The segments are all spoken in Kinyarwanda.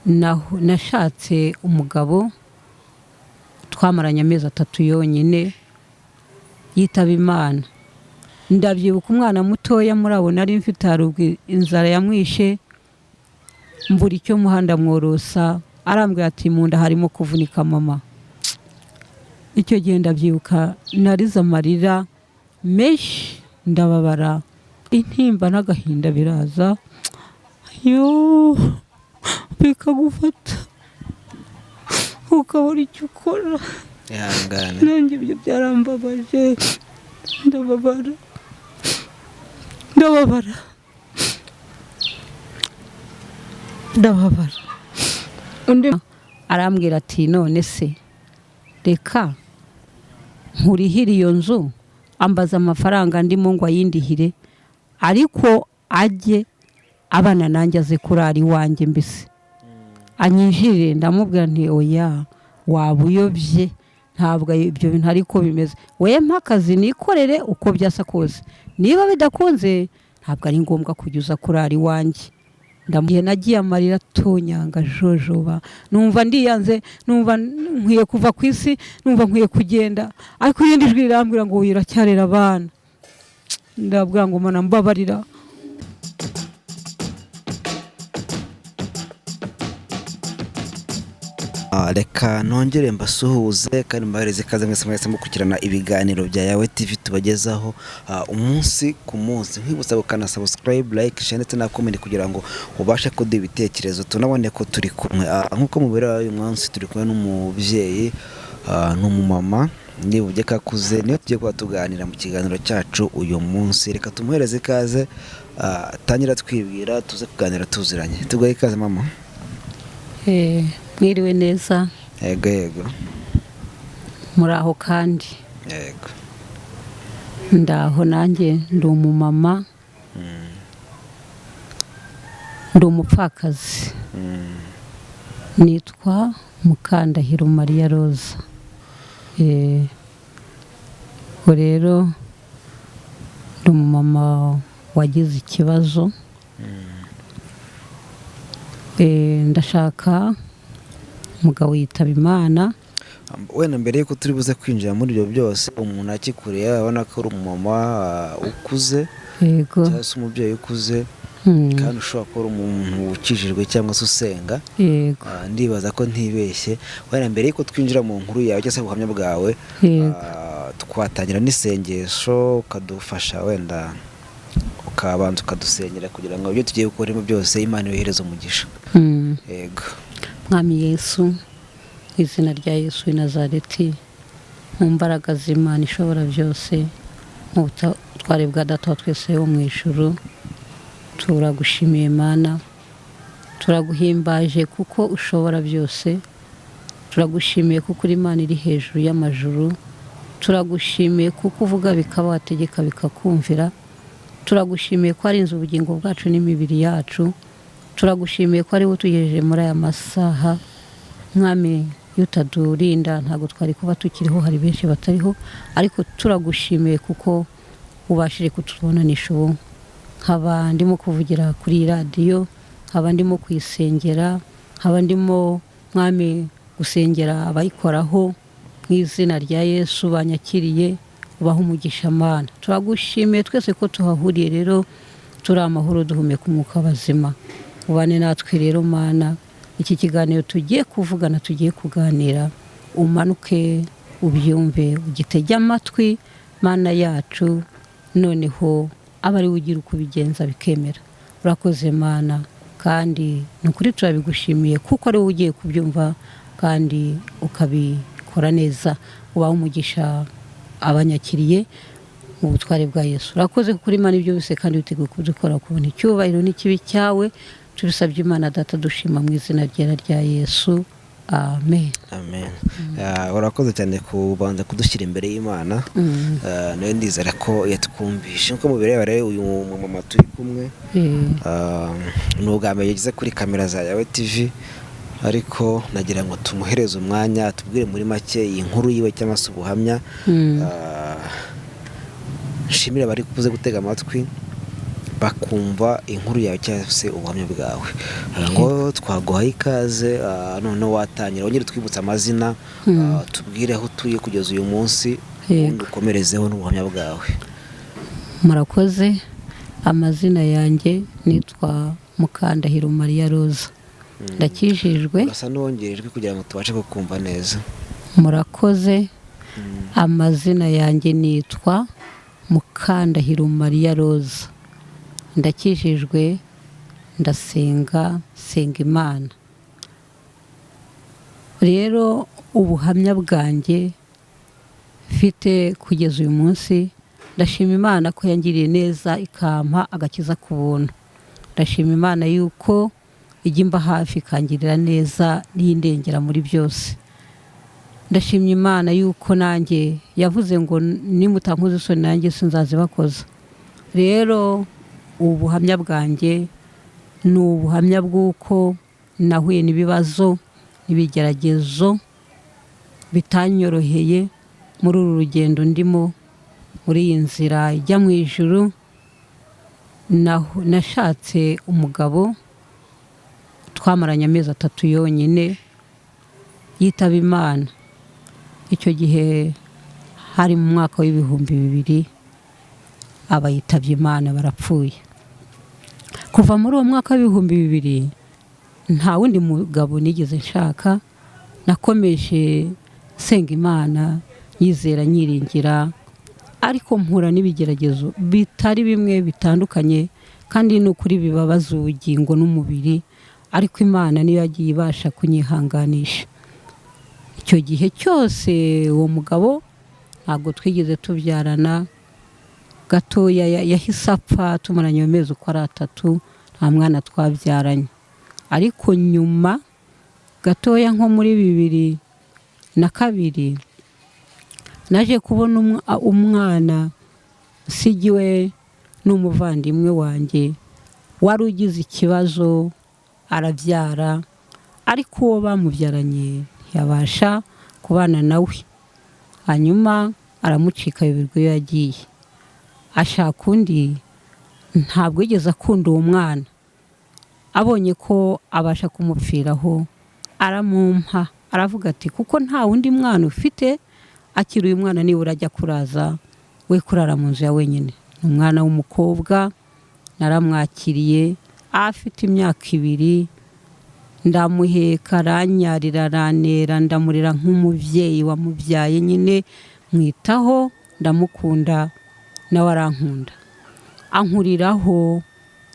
nashatse umugabo twamaranye amezi 3 yonyine yitaba Imana. Ndabyibuka umwana mutoya muri abo nari mfite harubwi inzara yamwishe mbura icyo muhanda mworosa arambwira ati munda harimo kuvunika mama. Icyo gihe ndabyibuka nariza amarira menshi ndababara intimba n'agahinda biraza bikagufata ukabura icyo ukora. Nanjye ibyo byarambabaje ndababara undi arambwira ati none se reka nkurihire iyo nzu, ambaza amafaranga ndimo ngo ayindihire ariko ajye abana nanjye aze kurara iwanjye mbese anyinjire. Ndamubwira nti oya waba uyobye ntabwo ibyo bintu ariko bimeze, we mpakazi nikorere uko byasa kose, niba bidakunze ntabwo ari ngombwa kujya kurara iwanjye. Ndamugiye nagiye amarira tonyanga jojoba, numva ndiyanze, numva nkwiye kuva ku isi, numva nkwiye kugenda, ariko irindi jwi rirambwira ngo uracyarera abana. Ndabwira ngo mana mbabarira. Reka nongere mbasuhuze kandi mbahereze ikaze mwese mwese mukurikirana ibiganiro bya Yawe TV tubagezaho umunsi ku munsi. Nkwibutsa gukanda subscribe, like, share ndetse na comment kugira ngo ubashe kuduha ibitekerezo. Tunabone ko turi kumwe nkuko mubera uyu munsi turi kumwe n'umubyeyi n'umumama nibuge kakuze, niyo tugiye kuba tuganira mu kiganiro cyacu uyu munsi. Reka tumuhereze ikaze tangira twibwira tuze kuganira tuziranye. Tugoye ikaze mama. Mwiriwe neza. Yego. Muraho kandi. Yego. Ndaho nanjye ndi umumama. Ndi umupfakazi. Nitwa Mukandahiro Maria Rose. Rero ndi umumama wagize ikibazo. Ndashaka umugabo yitaba Imana. Wenda mbere yuko turi buze kwinjira muri ibyo byose, umuntu akikuriye abona ko uri umumama ukuze, yego, cyangwa se umubyeyi ukuze, kandi ushobora kuba umuntu ukijijwe cyangwa se usenga. Yego. Ndibaza ko ntibeshye. Wenda mbere yuko twinjira mu nkuru yawe cyangwa se ubuhamya bwawe, twatangira n'isengesho ukadufasha, wenda ukabanza ukadusengera kugira ngo ibyo tugiye gukoremo byose Imana yohereze umugisha. Yego. Mwami Yesu, izina rya Yesu w'i Nazareti, mu mbaraga z'Imana ishobora byose, mu butware bwa Data wa twese wo mu ijuru, turagushimiye Mana, turaguhimbaje kuko ushobora byose, turagushimiye kuko uri Imana iri hejuru y'amajuru, turagushimiye kuko uvuga bikaba, wategeka bikakumvira, turagushimiye ko ari inzu ubugingo bwacu n'imibiri yacu, turagushimiye ko ari wo tugejeje muri aya masaha. Mwami, iyo utadurinda ntabwo twari kuba tukiriho, hari benshi batariho, ariko turagushimiye kuko ubashije kutubonanisha ubu. Nkaba ndimo kuvugira kuri radiyo, nkaba ndimo kuyisengera, nkaba ndimo Mwami gusengera abayikoraho mu izina rya Yesu banyakiriye, ubaha umugisha Mana. Turagushimiye twese ko tuhahuriye rero turi amahoro duhumeka umwuka w'abazima. Ubane natwe rero Mana, iki kiganiro tugiye kuvugana, tugiye kuganira, umanuke ubyumve, ugitege amatwi Mana yacu, noneho abari ugira uko bigenza bikemera. Urakoze Mana, kandi nukuri turabigushimiye kuko ari wowe ugiye kubyumva kandi ukabikora neza. Ubaha umugisha abanyakiriye mu butware bwa Yesu. Urakoze kuri Imana ibyo byose kandi witeguye kubikora, kubona icyubahiro n'ikibi cyawe. Tubisabye Imana Data dushima mu izina rya Yesu. Amen. Urakoze cyane kubanza kudushyira imbere y'Imana. Nawe ndizera ko yatwumvishe nko mubereye uyu mama turi kumwe. Ni ubwa mbere yageze kuri kamera za Yawe TV, ariko nagira ngo tumuhereze umwanya atubwire muri make iyi nkuru yiwe cyangwa se ubuhamya. Nshimira bari kuze gutega amatwi, bakumva inkuru yawe cyangwa se ubuhamya bwawe. Ngo twaguhaye ikaze, none watangira wongere twibutsa amazina, tubwire aho tuye kugeza uyu munsi, ubundi ukomerezeho n'ubuhamya bwawe. Murakoze. Amazina yanjye nitwa Mukandahiro Maria Rose. Ndakijijwe. Urasa n'uwongerejwe kugira ngo tubashe kukumva neza. Murakoze. Amazina yanjye nitwa Mukandahiro Maria Rose. Ndakijijwe, ndasenga Imana. Rero ubuhamya bwanjye mfite kugeza uyu munsi, ndashima Imana ko yangiriye neza ikampa agakiza ku buntu. Ndashima Imana yuko ijya imba hafi ikangirira neza n'indengera muri byose. Ndashimye Imana yuko nanjye yavuze ngo nimutankoze isoni nanjye sinzazibakoza. Rero ubuhamya bwanjye ni ubuhamya bw'uko nahuye n'ibibazo n'ibigeragezo bitanyoroheye muri uru rugendo ndimo, muri iyi nzira ijya mu ijuru. Nashatse umugabo twamaranye amezi 3 yonyine yitaba Imana. Icyo gihe hari mu mwaka w'2000 aba yitabye Imana, barapfuye. Kuva muri uwo mwaka w'2000 nta wundi mugabo nigeze nshaka. Nakomeje senga Imana, yizera nyiringira, ariko mpura n'ibigeragezo bitari bimwe bitandukanye, kandi n'ukuri bibabaza ubugingo n'umubiri, ariko Imana niyo yagiye ibasha kunyihanganisha. Icyo gihe cyose uwo mugabo ntabwo twigeze tubyarana. Gatoya yahise apfa tumaranye amezi uko ari 3, nta mwana twabyaranye. Ariko nyuma gatoya nko muri 2002 naje kubona umwana sigiwe n'umuvandimwe wanjye wari ugize ikibazo arabyara, ariko uwo bamubyaranye yabasha kubana nawe. Hanyuma aramucika yoberwa iyo yagiye, ashaka undi. Ntabwo yigeze akunda uwo mwana. Abonye ko abasha kumupfiraho aramumpa, aravuga ati kuko nta wundi mwana ufite, akiri uyu mwana nibura ajya kuraza, we kurara mu nzu ya wenyine. Umwana w'umukobwa naramwakiriye afite imyaka 2, ndamuheka, aranyarira, aranera, ndamurira nk'umubyeyi wamubyaye nyine, mwitaho, ndamukunda, nawe arankunda. Ankuriraho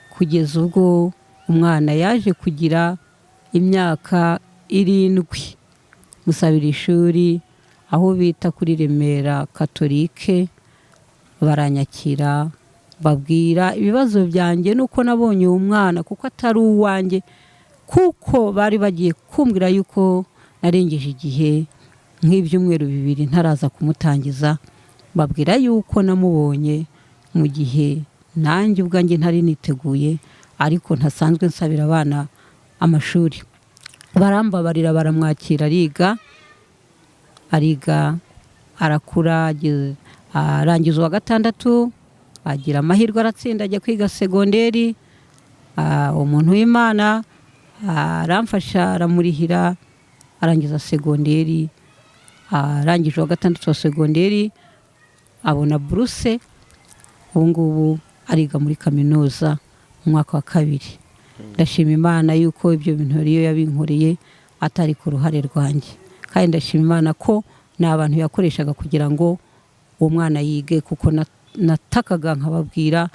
kugeza ubwo umwana yaje kugira imyaka 7, musabira ishuri aho bita kuri Remera Katolike. Baranyakira, babwira ibibazo byanjye nuko nabonye uwo mwana kuko atari uwanjye, kuko bari bagiye kumbwira yuko narengeje igihe nk'ibyumweru 2 ntaraza kumutangiza. Babwira yuko namubonye mu gihe nanjye ubwanjye ntari niteguye, ariko ntasanzwe nsabira abana amashuri. Barambabarira, baramwakira, ariga arakura, arangiza uwa 6, agira amahirwe aratsinda, ajya kwiga segonderi. Umuntu w'Imana aramfasha, aramurihira, arangiza segonderi. Arangije uwa 6 wa segonderi abona buruse. Ubu ngubu ariga muri kaminuza mu mwaka wa 2. Ndashima Imana yuko ibyo bintu ariyo yabinkoreye atari ku ruhare rwanjye, kandi ndashima Imana ko n'abantu yakoreshaga kugira ngo uwo mwana yige, kuko natakaga nkababwira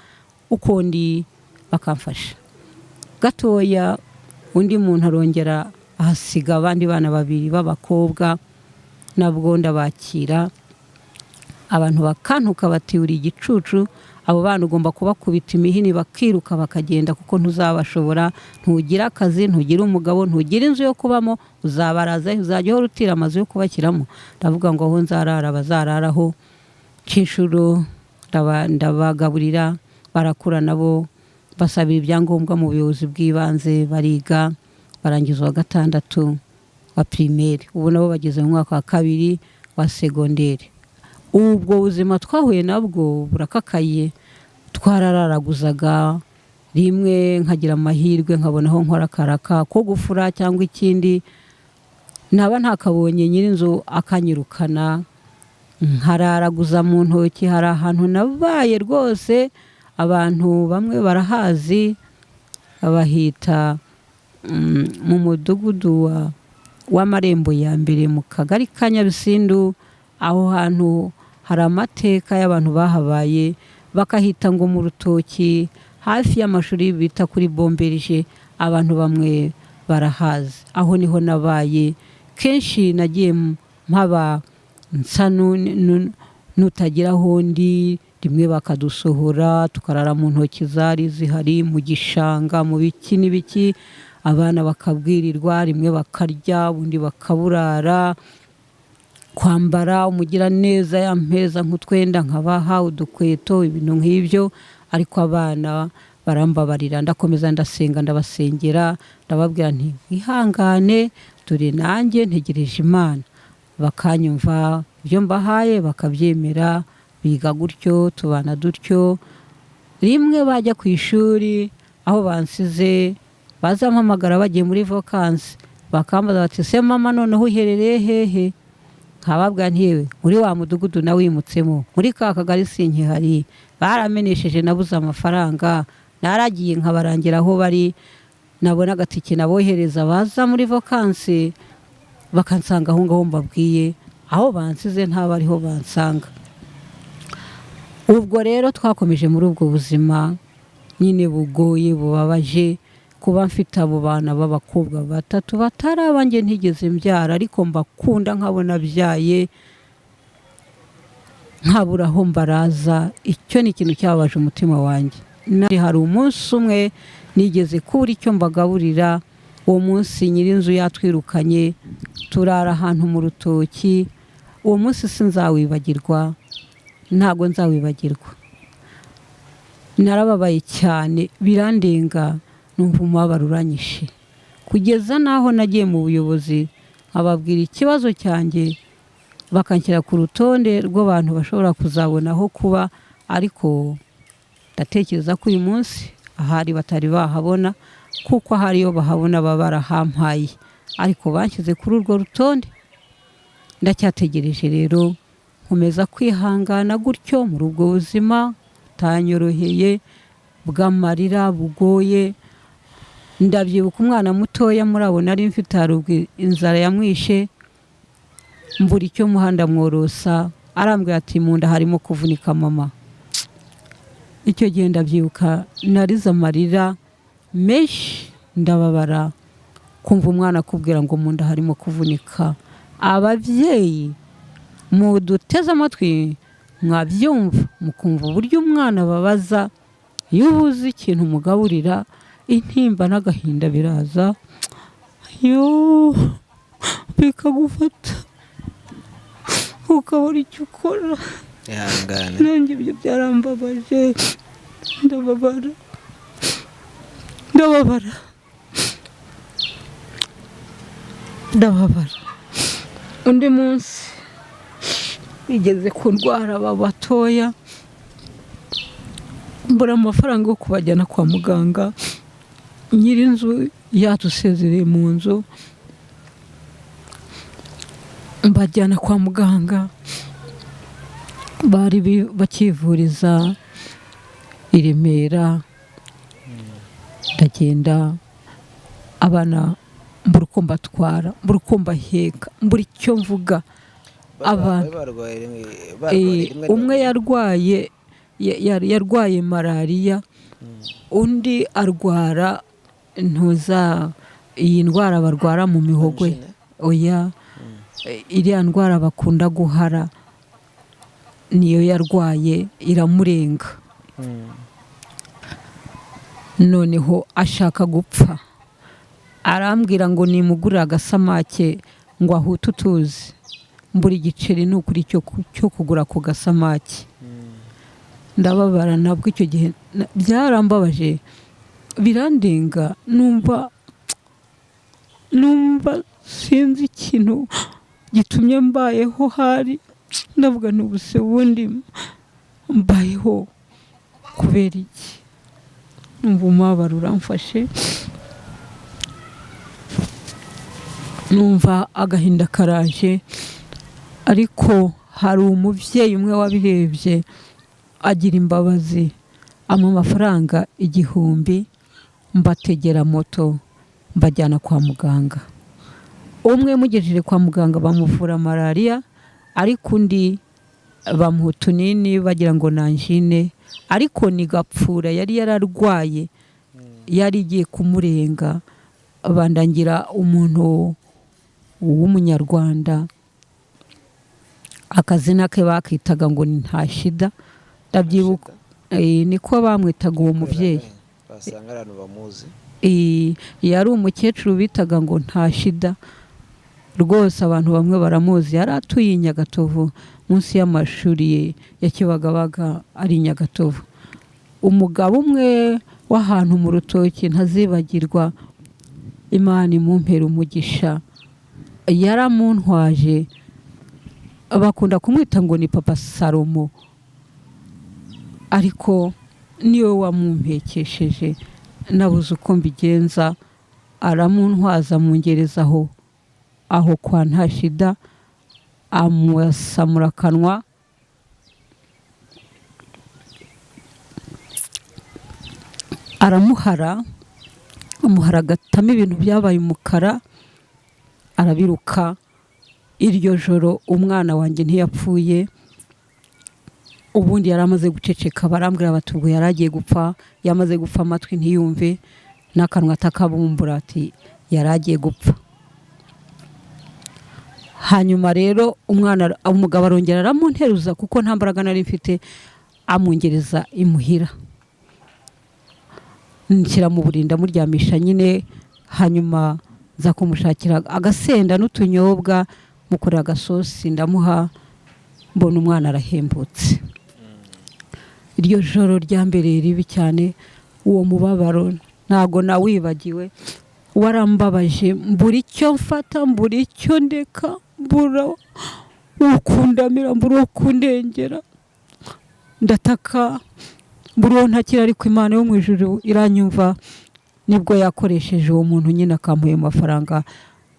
uko ndi bakamfasha. Gatoya undi muntu arongera ahasiga abandi bana 2 b'abakobwa, nabwo ndabakira. Abantu bakantuka bati uri igicucu, abo bana ugomba kubakubita imihini bakiruka bakagenda, kuko ntuzabashobora, ntugira akazi, ntugira umugabo, ntugira inzu yo kubamo, uzabaraza, uzajya uhora utira amazu yo kubakiramo. Ndavuga ngo aho nzarara bazararaho. Cyinshuro ndabagaburira, barakura nabo, basabira ibyangombwa mu buyobozi bw'ibanze, bariga, barangiza uwa 6 wa primaire. Ubu nabo bageze mu mwaka wa 2 wa segonderi. Ubwo buzima twahuye nabwo burakakaye. twarararaguzaga, rimwe nkagira amahirwe nkabona aho nkora akaraka ko gufura cyangwa ikindi, naba ntakabonye nyir'inzu akanyirukana, nkararaguza mu ntoki. Hari ahantu nabaye rwose, abantu bamwe barahazi, bahita mu mudugudu w'amarembo ya mbere mu kagari ka Nyabisindu. Aho hantu hari amateka y'abantu bahabaye, bakahita ngo mu Rutoki hafi y'amashuri bita kuri Bomberije. Abantu bamwe barahazi, aho niho nabaye. Kenshi nagiye mpaba nsa n'utagira aho ndi, rimwe bakadusohora tukarara mu ntoki zari zihari mu gishanga, mu biki n'ibiki, abana bakabwirirwa, rimwe bakarya ubundi bakaburara. Kwambara umugiraneza yampeza nk'utwenda nkabaha udukweto, ibintu nk'ibyo, ariko abana barambabarira. Ndakomeza ndasenga, ndabasengera, ndababwira nti wihangane, dore nanjye ntegereje Imana. Bakanyumva, ibyo mbahaye bakabyemera, biga gutyo, tubana dutyo. Rimwe bajya ku ishuri aho bansize, bazampamagara bagiye muri vacances, bakambaza bati se mama noneho uherereye hehe? Nkababwira nti yewe muri wa mudugudu na wimutsemo, muri ka kagari sinkihari, baramenesheje nabuze amafaranga, naragiye nkabarangira aho bari, nabona agatike nabohereza baza muri vacances, bakansanga aho ngaho mbabwiye, aho bansize ntaba ariho bansanga. Ubwo rero twakomeje muri ubwo buzima nyine bugoye bubabaje, kuba mfite abo bana b'abakobwa 3 batari abanjye ntigeze mbyara, ariko mbakunda nkabona byaye, nkabura aho mbaraza. Icyo ni ikintu cyababaje umutima wanjye. Hari umunsi umwe nigeze kubura icyo mbagaburira. Uwo munsi nyir'inzu yatwirukanye, turara ahantu mu Rutoki. Uwo munsi sinzawibagirwa, ntago nzawibagirwa. Narababaye cyane, birandenga, numva umubabaro uranyishe, kugeza naho nagiye mu buyobozi ababwira ikibazo cyanjye, bakanshyira ku rutonde rw'abantu bashobora kuzabona aho kuba. Ariko ndatekereza ko uyu munsi ahari batari bahabona, kuko ahari iyo bahabona baba barahampaye, ariko banshyize kuri urwo rutonde. Ndacyategereje rero, nkomeza kwihangana gutyo muri ubwo buzima butanyoroheye bw'amarira bugoye. Ndabyibuka umwana mutoya muri abo nari mfite, hari inzara yamwishe, mbura icyo muhanda mworosa, arambwira ati mu nda harimo kuvunika mama. Icyo gihe ndabyibuka narize amarira menshi, ndababara kumva umwana akubwira ngo mu nda harimo kuvunika. Ababyeyi muduteze amatwi mwabyumva, mukumva uburyo umwana babaza. Iyo ubuze ikintu umugaburira, intimba n'agahinda biraza, bikagufata ukabura icyo ukora. Nanjye ibyo byarambabaje, ndababara. Undi munsi bigeze kurwara aba batoya, mbura amafaranga yo kubajyana kwa muganga. Nyir'inzu yadusezereye mu nzu, mbajyana kwa muganga. Bari bakivuriza i Remera. Ndagenda, abana mbura uko mbatwara, mbura uko mbaheka, mbura icyo mvuga. Umwe yarwaye malariya, undi arwara iyi ndwara barwara mu mihogo. Oya, iriya ndwara bakunda guhara niyo yarwaye, iramurenga. Noneho ashaka gupfa, arambwira ngo nimugurira agasamake ngo ahute utuzi. Mbura igiceri n'ukuri cyo kugura ku gasamake. Ndababara nabwo. Icyo gihe byarambabaje, birandenga, numva sinzi ikintu gitumye mbayeho. Hari ndavuga n'ubuse ubundi mbayeho kubera iki? Numva umubabaro uramfashe, numva agahinda karaje, ariko hari umubyeyi umwe wabirebye agira imbabazi, ampa amafaranga 1000, mbategera moto mbajyana kwa muganga. Umwe mugejeje kwa muganga bamuvura malaria, ariko undi bamuha utunini bagira ngo nanjine, ariko ni gapfura yari yararwaye, yari igiye kumurenga. Bandangira umuntu w'umunyarwanda, akazina ke bakitaga ngo ni Ntashida, ndabyibuka niko bamwitaga uwo muvyeyi. Basanga abantu bamuzi. Yari umukecuru bitaga ngo Ntashida, rwose abantu bamwe baramuzi. Yari atuye Nyagatovu munsi y'amashuri ya Kibagabaga ari Nyagatovu. Umugabo umwe w'ahantu mu Rutoki ntazibagirwa, Imana imumpera umugisha, yaramuntwaje, bakunda kumwita ngo ni Papa Salomo, ariko niwe wamumpekesheje. Nabuze uko mbigenza, aramuntwaza mungerezaho aho kwa Ntashida, amusamura kanwa, aramuhara, agatama ibintu byabaye umukara, arabiruka. Iryo joro umwana wanjye ntiyapfuye, ubundi yaramaze guceceka. Barambwira bati ubwo yaragiye gupfa, yamaze gupfa amatwi ntiyumve, n'akanwa atakabumbura, ati yaragiye gupfa. Hanyuma rero umugabo arongera aramunteruza, kuko nta mbaraga nari mfite, amungereza imuhira, nshyira mu burinda muryamisha nyine. Hanyuma nza kumushakira agasenda n'utunyobwa, mukorera agasosi ndamuha, mbona umwana arahembutse. Iryo joro ryambereye ribi cyane, uwo mubabaro ntago nawibagiwe, warambabaje. Mbura icyo mfata, mbura icyo ndeka, mbura ukundamira, mbura ukundengera, ndataka, mbura ntakira. Ariko Imana yo mu ijuru iranyumva, nibwo yakoresheje uwo muntu nyine akamuha amafaranga,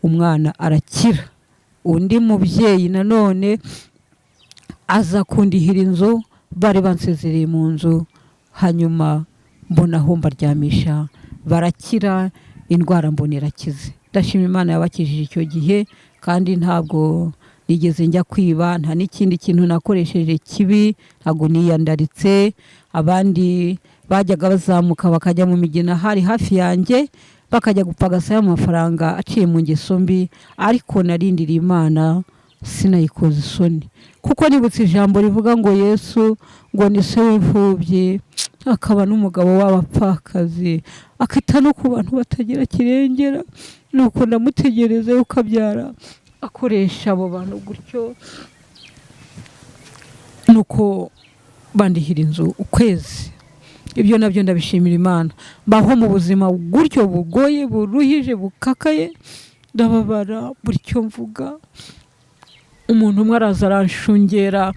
umwana arakira. Undi mubyeyi nanone aza kundihira inzu, bari bansezereye mu nzu. Hanyuma mbona aho mbaryamisha, barakira, indwara mbona irakize. Ndashima Imana yabakijije icyo gihe, kandi ntabwo nigeze njya kwiba, nta n'ikindi kintu nakoresheje kibi, ntabwo niyandaritse. Abandi bajyaga bazamuka bakajya mu migina hari hafi yanjye, bakajya gupagasa y'amafaranga aciye mu ngeso mbi, ariko narindiriye Imana, sinayikoze isoni, kuko nibutse ijambo rivuga ngo Yesu ngo ni se w'imfubyi, akaba n'umugabo w'abapfakazi, akita no ku bantu batagira kirengera. Nuko ndamutegereza yuko abyara, akoresha abo bantu gutyo. Nuko bandihira inzu ukwezi. Ibyo nabyo ndabishimira Imana. Baho mu buzima gutyo bugoye, buruhije, bukakaye, ndababara buri cyo mvuga. Umuntu umwe araza aranshungera,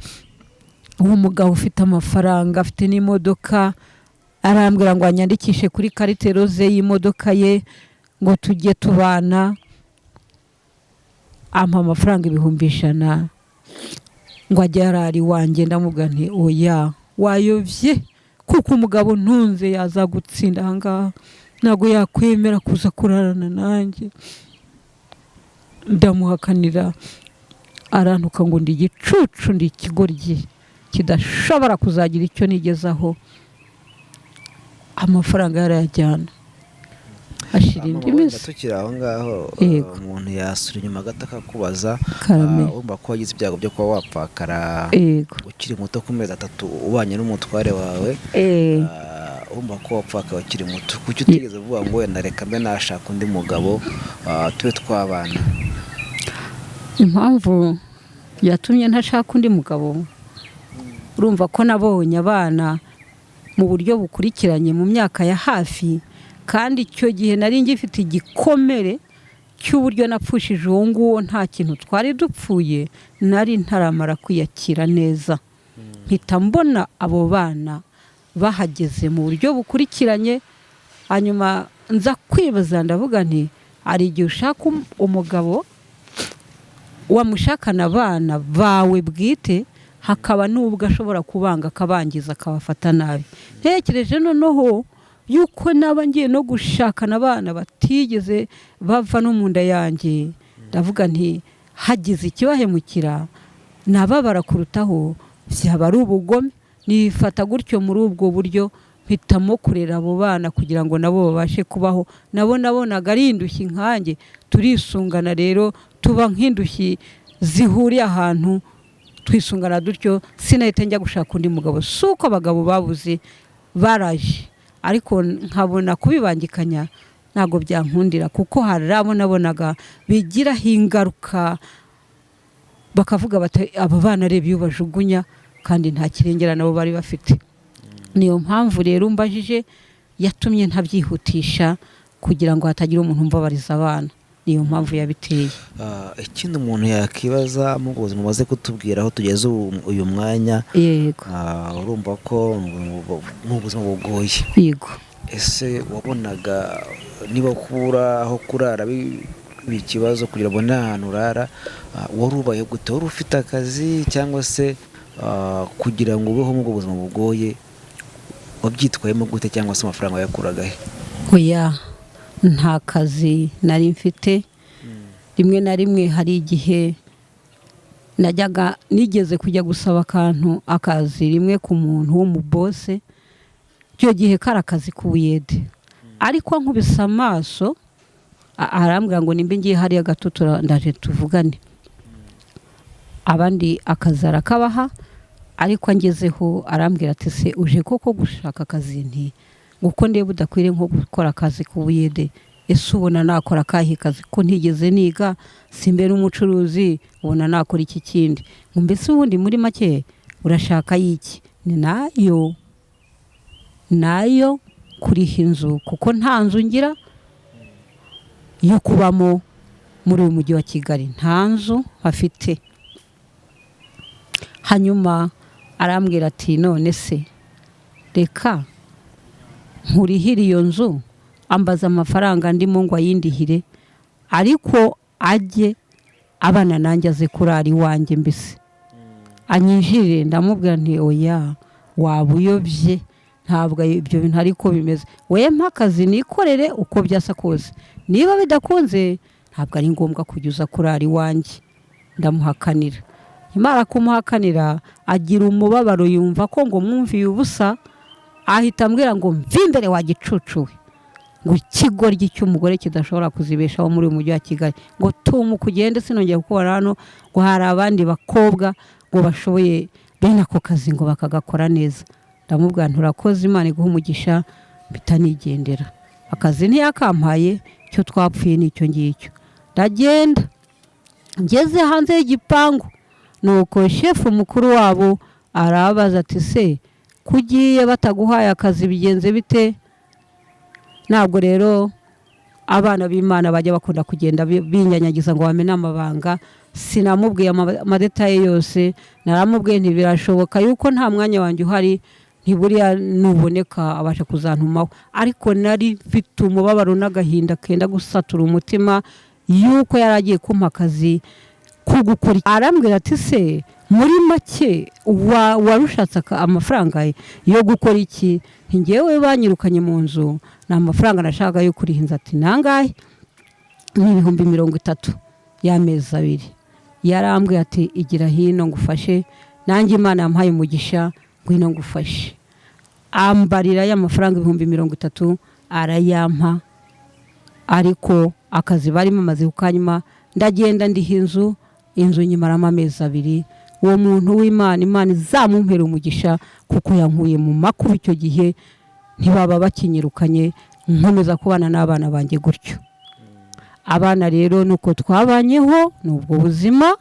uwo mugabo ufite amafaranga, afite n'imodoka, arambwira ngo anyandikishe kuri karite roze y'imodoka ye, ngo tujye tubana. Ampa amafaranga 1,100 ngo ajye yarari wanjye. Ndamubwira nti oya, wayovye, kuko umugabo ntunze yaza gutsinda ahangaha, ntabwo yakwemera kuza kurarana nanjye. Ndamuhakanira, arantuka ngo ndi igicucu, ndi ikigoryi kidashobora kuzagira icyo nigezaho. Amafaranga yarayajyana. Ashira indi minsi. Tukiri aho ngaho, umuntu yasura inyuma gato akakubaza, urumva ko wagize ibyago byo kuba wapfakara ukiri muto ku mezi 3 ubanye n'umutware wawe, urumva ko wapfaka ukiri muto. Kuki utigeze uvuga ngo wenda reka mbe nashaka undi mugabo tube twabana? Impamvu yatumye ntashaka undi mugabo, urumva ko nabonye abana mu buryo bukurikiranye mu myaka ya hafi, kandi icyo gihe nari ngifite igikomere cy'uburyo napfushije uwo nguwo. Nta kintu twari dupfuye, nari ntaramara kwiyakira neza. Mpita mbona abo bana bahageze mu buryo bukurikiranye. Hanyuma nza kwibaza ndavuga nti hari igihe ushaka umugabo wamushakana abana bawe bwite, hakaba n'ubwo ashobora kubanga akabangiza akabafata nabi. Ntekereje noneho yuko naba ngiye no gushakana abana batigeze bava no mu nda yanjye, ndavuga nti hagize ikibahemukira nababara kurutaho, byaba ari ubugome. Nifata gutyo muri ubwo buryo mpitamo kurera abo bana kugira ngo nabo babashe kubaho. Nabo nabonaga ari indushyi nkanjye, turisungana rero tuba nk'indushyi zihuriye ahantu twisungana dutyo. Sinahita njya gushaka undi mugabo, suko abagabo babuze baraje, ariko nkabona kubibangikanya ntago byankundira, kuko hari abo nabonaga bigiraho ingaruka, bakavuga bati aba bana reba iyo bajugunya kandi nta kirengera nabo bari bafite. Niyo mpamvu rero mbajije yatumye ntabyihutisha kugira ngo hatagira umuntu mbabariza abana. Niyo mpamvu yabiteye. Ikindi umuntu yakibaza mu buzima mumaze kutubwira aho tugeze uyu mwanya, yego, urumva ko mu buzima bugoye. Yego. Ese wabonaga niba kubura aho kurara ikibazo kugira ngo n'ahantu urara, wari ubaye gute? Wari ufite akazi cyangwa se kugira ngo ubeho mu buzima bugoye wabyitwayemo gute, cyangwa se amafaranga yakuraga he? Oya, nta kazi nari mfite. Rimwe na rimwe hari igihe najyaga nigeze kujya gusaba akazi rimwe ku muntu w'umubose. Icyo gihe kari akazi k'ubuyede, ariko nkubise amaso arambwira ngo nimba ngiye hariya gatutura ndaje tuvugane. Abandi akazi arakabaha, ariko angezeho arambwira ati se uje koko gushaka akazi? Nti nguko ndeba udakwiriye nko gukora akazi k'ubuyede. Ese ubona nakora akahe kazi ko ntigeze niga, simbere umucuruzi, ubona nakora iki kindi? Mbese ubundi muri make urashaka yiki? Ni nayo kuriha inzu, kuko nta nzu ngira yo kubamo muri uyu mujyi wa Kigali, nta nzu hafite. Hanyuma arambwira ati none se reka nkurihire iyo nzu, ambaza amafaranga ndimo ngo ayindihire, ariko ajye abana nanjye aze kurara iwanjye, mbese anyinjire. Ndamubwira nti oya, waba uyobye, ntabwo ibyo bintu ariko bimeze. We mpa akazi nikorere uko byasa kose, niba bidakunze ntabwo ari ngombwa kujya uza kurara iwanjye. Ndamuhakanira. Imara kumuhakanira agira umubabaro, yumva ko ngo mwumviye ubusa, ahita ambwira ngo mvi imbere wa gicucuwe, ngo ikigoryi cy'umugore kidashobora kuzibeshaho muri uyu mujyi wa Kigali, ngo tumuka ugende, sinongeye gukora hano, ngo hari abandi bakobwa ngo bashoboye bene ako kazi ngo bakagakora neza. Ndamubwira nturakoze, Imana iguha umugisha, mpita nigendera. Akazi ntiyakampaye, cyo twapfuye n'icyo ngicyo. Ndagenda ngeze hanze y'igipangu, nuko shefu mukuru wabo arabaza ati se kugiye bataguhaye akazi bigenze bite? Ntabwo rero abana b'Imana bajya bakunda kugenda binyanyagiza ngo bamenye amabanga. Sinamubwiye amadetaye yose, naramubwiye nti birashoboka yuko nta mwanya wanjye uhari, ntiburiya nuboneka abasha kuzantumaho. Ariko nari mfite umubabaro n'agahinda kenda gusatura umutima yuko yaragiye kumpa akazi kugukora. Arambwira ati se muri make warushatse amafaranga yo gukora iki? Ngewe banyirukanye mu nzu, nta mafaranga nashaka yo kuriha inzu. Ati nangahe? Ni 30,000 y'amezi 2. Yarambwiye ati igira hino ngufashe, nanjye Imana yampaye umugisha, ngwino ngufashe. Ambarira y'amafaranga 30,000 arayampa, ariko akazi barimo maze kukanyuma. Ndagenda ndiha inzu nyimaramo amezi 2. Uwo muntu w'Imana, Imana izamumpera umugisha, kuko yankuye mu makuba icyo gihe, ntibaba bakinyirukanye, nkomeza kubana n'abana banjye gutyo. Abana rero nuko twabanyeho n'ubwo buzima,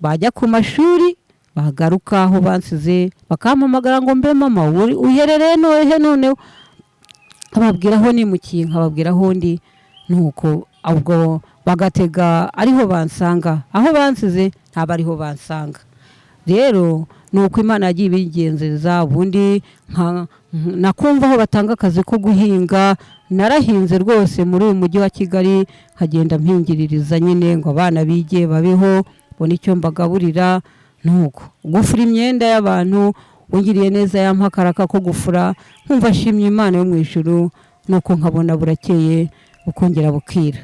bajya ku mashuri, bagaruka aho bansize bakampamagara ngo mbe mama uherereye none, ababwiraho nimukiye, nkababwiraho ndi, nuko ubwo bagatega ariho bansanga, aho bansize ntabwo ariho bansanga. rero ni uko Imana yagiye ibigenzereza. ubundi nakumva aho batanga akazi ko guhinga, narahinze rwose muri uyu mujyi wa Kigali, nkagenda mpingiririza nyine ngo abana bige babeho, mbona icyo mbagaburira. nuko gufura imyenda y'abantu, ungiriye neza yampakaraka ko gufura, nkumva ashimye Imana yo mu ijuru, nuko nkabona burakeye ukongera bukira.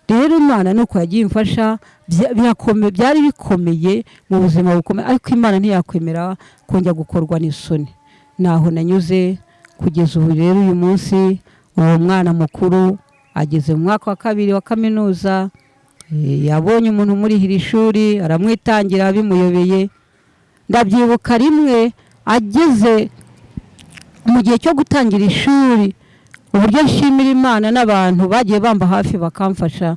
rero Imana nuko yagiye imfasha, byari bikomeye mu buzima bukomeye, ariko Imana ntiyakwemera kongera gukorwa n'isoni. naho nanyuze kugeza ubu. rero uyu munsi uwo mwana mukuru ageze mu mwaka wa 2 wa kaminuza, yabonye umuntu umurihira ishuri, aramwitangira bimuyobeye. ndabyibuka rimwe ageze mu gihe cyo gutangira ishuri, uburyo nshimira Imana n'abantu bagiye bamba hafi bakamfasha.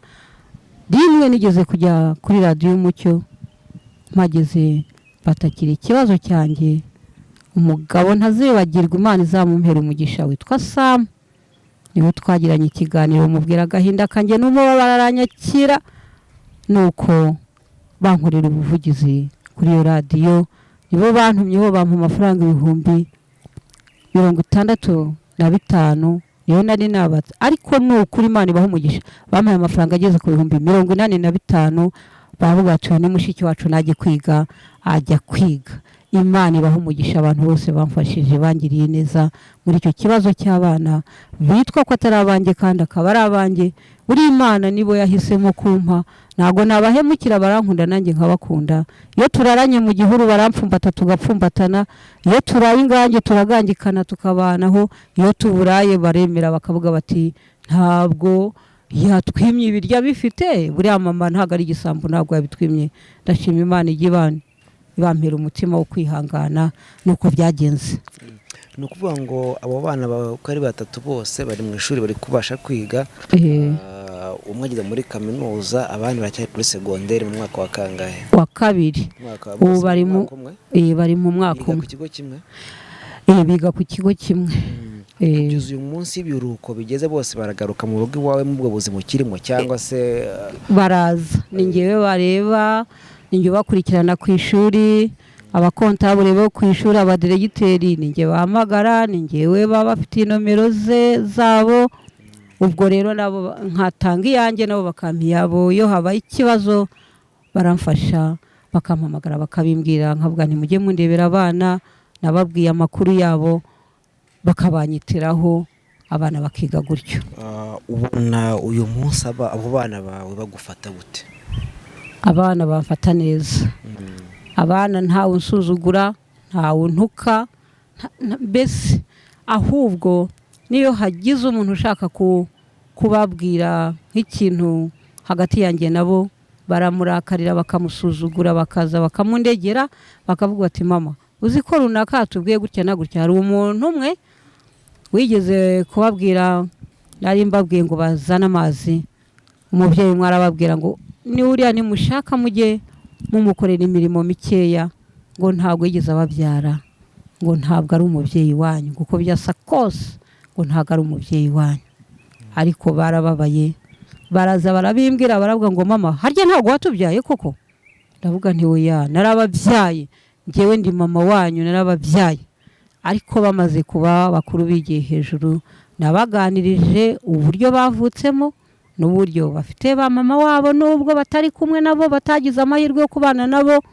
rimwe nigeze kujya kuri radiyo Umucyo, mpageze batakira ikibazo cyanjye. umugabo ntazibagirwa, Imana izamumpera umugisha, witwa Sam, niwe twagiranye ikiganiro, mubwira agahinda kanjye n'umubabaro, aranyakira. nuko bankorera ubuvugizi kuri iyo radiyo, nibo bantumyeho, bampa amafaranga 65,000 niyo nari nabatse. ariko nukuri Imana ibaho umugisha, bampaye amafaranga ageze ku 85,000, bavuga ati ni mushiki wacu najye kwiga, ajya kwiga. Imana ibaho umugisha abantu bose bamfashije, bangiriye neza muri icyo kibazo cy'abana bitwa ko atari abanjye kandi akaba ari abanjye. buri Imana nibo yahisemo kumpa, ntago nabahemukira, barankunda nanjye nkabakunda. iyo turaranye mu gihuru barampfumbata tugapfumbatana, iyo turaye ingange turagangikana tukabanaho, iyo tuburaye baremera bakavuga bati ntabwo yatwimye ibirya bifite, buriya mama ntago ari igisambo, ntabwo yabitwimye. ndashima Imana ibampera umutima wo kwihangana. nuko byagenze. ni ukuvuga ngo abo bana uko ari 3 bose bari mu ishuri, bari kubasha kwiga. umwe ageze muri kaminuza, abandi baracyari muri segonderi mu mwaka wa kangahe? wa 2. ubu bari mu mwaka umwe. ku kigo kimwe? biga ku kigo kimwe. kugeza uyu munsi ibiruhuko bigeze, bose baragaruka mu rugo iwawe mu bwo buzima ukirimo, cyangwa se baraza? ni njyewe bareba, ni njye bakurikirana ku ishuri, abakontabure bo ku ishuri, abadiregiteri ni njye bahamagara, ni njyewe baba bafite nomero zabo. ubwo rero nabo nkatanga iyanjye, nabo bakampa iyabo. iyo habaye ikibazo baramfasha, bakampamagara bakabimbwira, nkavuga nti mujye mundebera abana, nababwiye amakuru yabo, bakabanyitiraho, abana bakiga gutyo. ubona uyu munsi abo bana bawe bagufata gute? abana bamfata neza. abana ntawe unsuzugura, ntawe untuka, mbese ahubwo niyo hagize umuntu ushaka kubabwira nk'ikintu hagati yanjye nabo, baramurakarira bakamusuzugura, bakaza bakamundegera, bakavuga ati mama uzi ko runaka tubwiye gutya na gutya. hari umuntu umwe wigeze kubabwira, nari mbabwiye ngo bazane amazi, umubyeyi umwe arababwira ngo ni uriya nimushaka mujye mumukorera imirimo mikeya, ngo ntabwo yigeze ababyara, ngo ntabwo ari umubyeyi wanyu, kuko byasa kose ngo ntabwo ari umubyeyi wanyu. ariko barababaye, baraza barabimbwira, baravuga ngo mama harya ntabwo watubyaye koko? ndavuga nti oya, narababyaye, njyewe ndi mama wanyu, narababyaye. ariko bamaze kuba bakuru bigiye hejuru, nabaganirije uburyo bavutsemo n'uburyo bafite ba mama wabo, nubwo batari kumwe nabo, batagize amahirwe yo kubana nabo,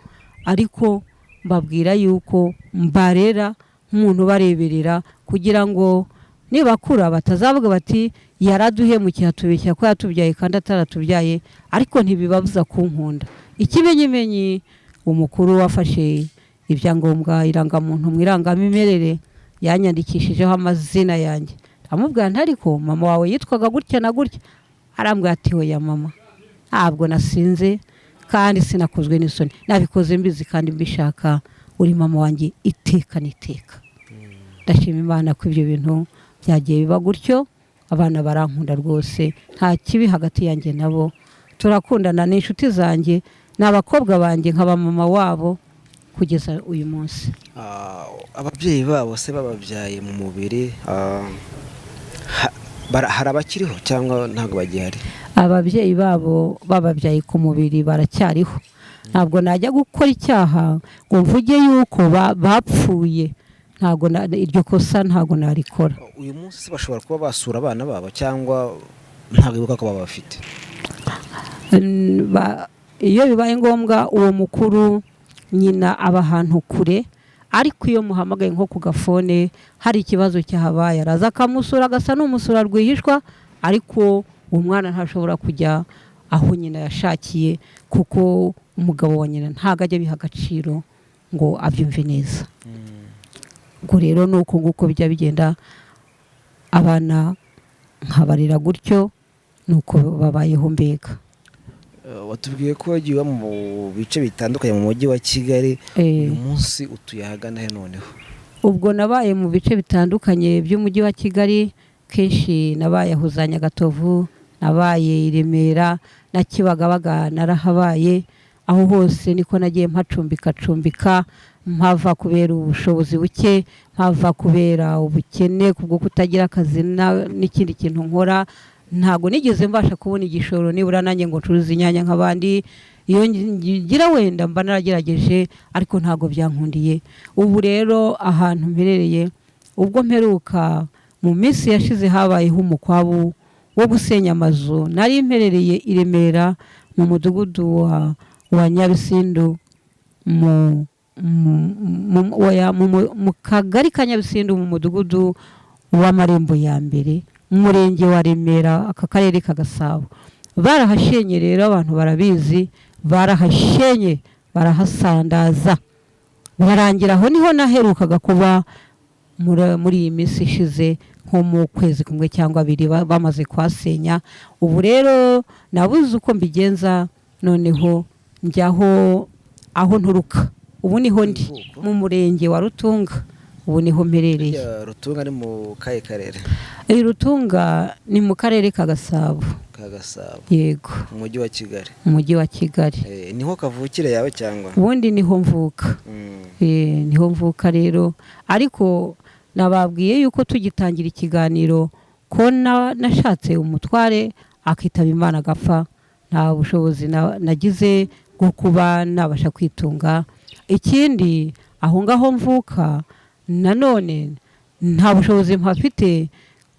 ariko mbabwira yuko mbarera nk'umuntu bareberera, kugira ngo nibakura batazavuga bati yaraduhemukiye atubeshya ko yatubyaye kandi ataratubyaye, ariko ntibibabuza kunkunda. ikimenyimenyi umukuru wafashe ibyangombwa, irangamuntu mu irangamimerere, yanyandikishijeho amazina yanjye. amubwira nti ariko mama wawe yitwaga gutya na gutya. arambwira ati oya mama, ntabwo nasinze kandi sinakozwe n'isoni, nabikoze mbizi kandi mbishaka, uri mama wanjye iteka n'iteka. ndashima Imana ko ibyo bintu byagiye biba gutyo, abana barankunda rwose, nta kibi hagati yanjye nabo, turakundana, n'inshuti zanjye, n'abakobwa banjye nkaba mama wabo kugeza uyu munsi. ababyeyi babo se bababyaye mu mubiri, hari abakiriho cyangwa ntabwo bagihari? ababyeyi babo bababyaye ku mubiri baracyariho, ntabwo najya gukora icyaha ngo mvuge yuko bapfuye, ntabwo iryo kosa ntabwo narikora. uyu munsi bashobora kuba basura abana babo cyangwa ntabwo bibuka ko baba bafite? Iyo bibaye ngombwa uwo mukuru nyina aba ahantu kure, ariko iyo muhamagaye nko ku gafone hari ikibazo cyahabaye araza akamusura, agasa n'umusura rwihishwa, ariko uwo mwana ntashobora kujya aho nyina yashakiye kuko umugabo wa nyina ntabwo ajya biha agaciro ngo abyumve neza. ubwo rero ni uko nguko bijya bigenda, abana nkabarira gutyo, ni uko babayeho mbega. watubwiye ko wagiye uba mu bice bitandukanye mu mujyi wa Kigali, uyu munsi utuye ahagana he noneho? ubwo nabaye mu bice bitandukanye by'umujyi wa Kigali, kenshi nabaye aho za Nyagatovu, nabaye i Remera na Kibagabaga, narahabaye. aho hose niko nagiye mpacumbika, mpava kubera ubushobozi buke, mpava kubera ubukene kubwo kutagira akazi n'ikindi kintu nkora. ntago nigeze mbasha kubona igishoro nibura nanjye ngo ncuruze inyanya nk'abandi. iyo ngira wenda mba naragerageje, ariko ntago byankundiye. ubu rero ahantu mperereye, ubwo mperuka mu minsi yashize habayeho umukwabu wo gusenya amazu, nari mperereye i Remera mu mudugudu wa Nyabisindu, mu kagari ka Nyabisindu, mu mudugudu w'Amarembo ya mbere, mu murenge wa Remera, aka karere ka Gasabo. barahashenye rero, abantu barabizi, barahashenye barahasandaza, birarangira aho niho naherukaga kuba muri iyi minsi ishize, nko mu kwezi kumwe cyangwa abiri bamaze kuhasenya. ubu rero nabuze uko mbigenza, noneho njyaho aho nturuka. ubu niho ndi mu murenge wa Rutunga, ubu niho mperereye. Rutunga ni mu kahe karere? Rutunga ni mu karere ka Gasabo. Yego, mu mujyi wa Kigali. mu mujyi wa Kigali. niho kavukire yawe cyangwa? ubundi niho mvuka. niho mvuka rero, ariko nababwiye yuko tugitangira ikiganiro ko nashatse umutware akitaba Imana agapfa. nta bushobozi nagize bwo kuba nabasha kwitunga. ikindi aho ngaho mvuka nanone nta bushobozi mpafite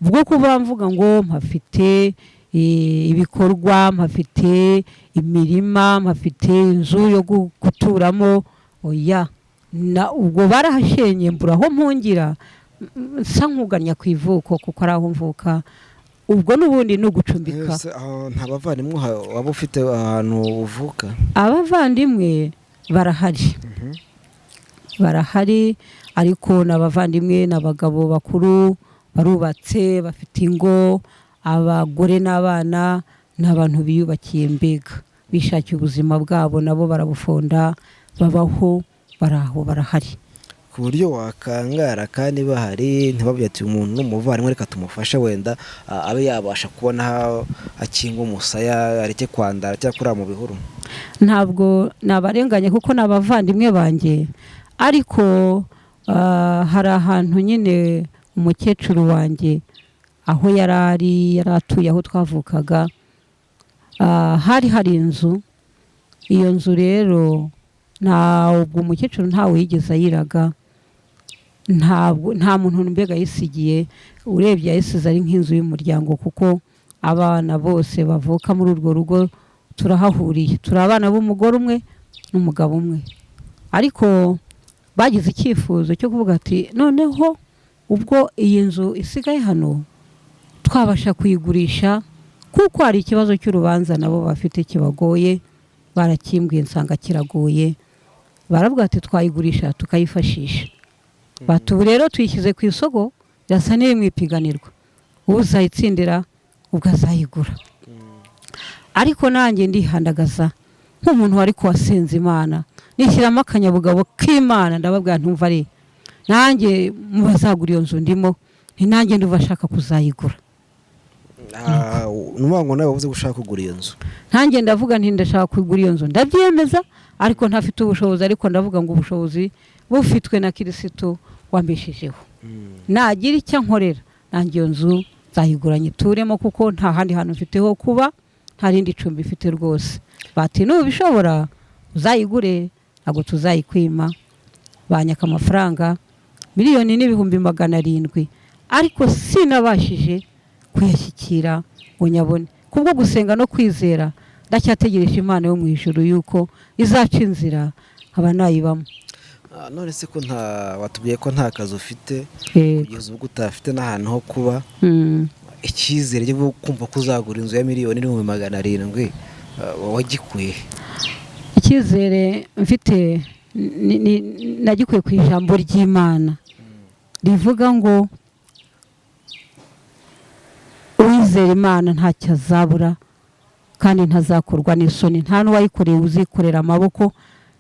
bwo kuba mvuga ngo mpafite ibikorwa, mpafite imirima, mpafite inzu yo guturamo. oya, ubwo barahashenye mbura aho mpungira, nsa nkuganya ku ivuko kuko ari aho mvuka. ubwo n'ubundi ni ugucumbika. nta bavandimwe waba ufite ahantu uvuka? abavandimwe barahari. barahari, ariko n'abavandimwe n'abagabo bakuru, barubatse, bafite ingo, abagore n'abana, n'abantu biyubakiye mbega, bishakiye ubuzima bwabo, nabo barabufonda, babaho, baraho, barahari. ku buryo wakangara kandi bahari, ntibabwire ati umuntu n'umuvandimwe reka tumufashe wenda abe yabasha kubona akinga umusaya, areke kwandara cyangwa kurara mu bihuru? ntabwo nabarenganye kuko n'abavandimwe banjye, ariko hari ahantu nyine umukecuru wanjye aho yari atuye, aho twavukaga, hari inzu. iyo nzu rero ntabwo umukecuru ntawe yigeze ayiraga, nta muntu mbega yisigiye. urebye yayisize ari nk'inzu y'umuryango, kuko abana bose bavuka muri urwo rugo turahahuriye, turi abana b'umugore umwe n'umugabo umwe. ariko bagize icyifuzo cyo kuvuga ati noneho ubwo iyi nzu isigaye hano twabasha kuyigurisha, kuko hari ikibazo cy'urubanza nabo bafite kibagoye, barakimbwiye nsanga kiragoye. baravuga ati twayigurisha tukayifashisha. bati ubu rero tuyishyize ku isoko, birasa n'iri mu ipiganirwa, uzayitsindira ubwo azayigura. ariko nanjye ndihandagaza nk'umuntu wari kuwasenza Imana, nishyiramo akanyabugabo k'Imana, ndababwira ntumva ari nanjye mubazagura iyo nzu ndimo, nanjye nduva ashaka kuzayigura. nuvuga ngo nawe wavuze gushaka kugura iyo nzu? nanjye ndavuga nti ndashaka kugura iyo nzu, ndabyemeza, ariko ntafite ubushobozi. ariko ndavuga ngo ubushobozi bufitwe na Kirisitu wambeshejeho. nagira icyo nkorera, nanjye iyo nzu nzayigura nyituremo, kuko nta handi hantu mfite ho kuba, nta rindi cumbi mfite rwose. bati n'ubu bishobora uzayigure ntabwo tuzayikwima. Banyaka amafaranga miliyoni n'ibihumbi 700, ariko sinabashije kuyashyikira ngo nyabone. Kubwo gusenga no kwizera ndacyategereje Imana yo mu ijuru yuko izaca inzira nkaba nayibamo. None se ko watubwiye ko nta kazi ufite kugeza ubwo utafite n'ahantu ho kuba, icyizere cyo kumva ko uzagura inzu ya miliyoni n'ibihumbi 700 wagikuye? Icyizere mfite nagikuye ku ijambo ry'Imana rivuga ngo uwizera Imana ntacyo azabura kandi ntazakorwa n'isoni, nta n'uwayikoreye uzikorera amaboko.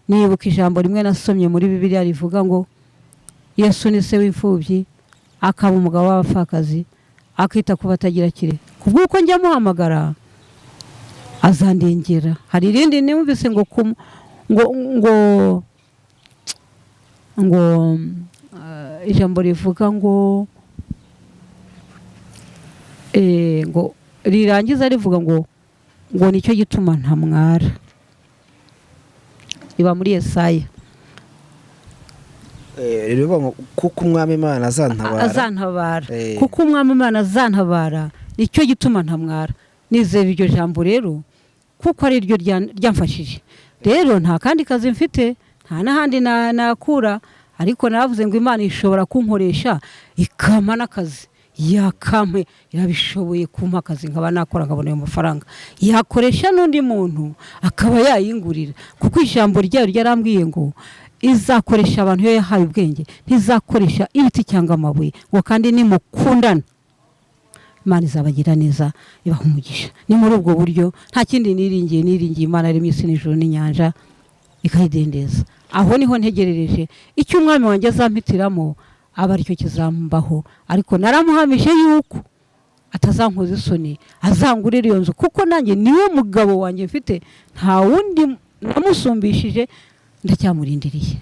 Nibuka ijambo rimwe nasomye muri Bibiliya rivuga ngo Yesu ni se w'imfubyi, akaba umugabo w'abapfakazi, akita ku batagira kire. Kubw'uko njya muhamagara azandengera. Hari irindi numvise ngo ijambo rivuga ngo rirangiza rivuga ngo nicyo gituma ntamwara. Iba muri Yesaya. Kuko umwami Imana azantabara, kuko umwami Imana azantabara nicyo gituma ntamwara. Nizeye iryo jambo rero kuko ari ryo ryamfashije. Rero nta kandi kazi mfite, nta n'ahandi nakura, ariko navuze ngo Imana ishobora kunkoresha ikama n'akazi. Yakamwe irabishoboye kumpa akazi nkaba nakora nkabona ayo mafaranga, yakoresha n'undi muntu akaba yayingurira, kuko ijambo ryayo ryarambwiye ngo izakoresha abantu yo yahaye ubwenge, ntizakoresha ibiti cyangwa amabuye, ngo kandi nimukundana Imana izabagira neza ibaha umugisha. Ni muri ubwo buryo nta kindi niringiye Imana yaremye isi n'ijuru n'inyanja ikayidendeza. Aho niho ntegerereje icyo umwami wanjye azampitiramo aba aricyo kizambaho, ariko naramuhamije yuko atazankoza isoni, azangurira iyo nzu, kuko nanjye niwe mugabo wanjye mfite, nta wundi namusumbishije, ndacyamurindiriye.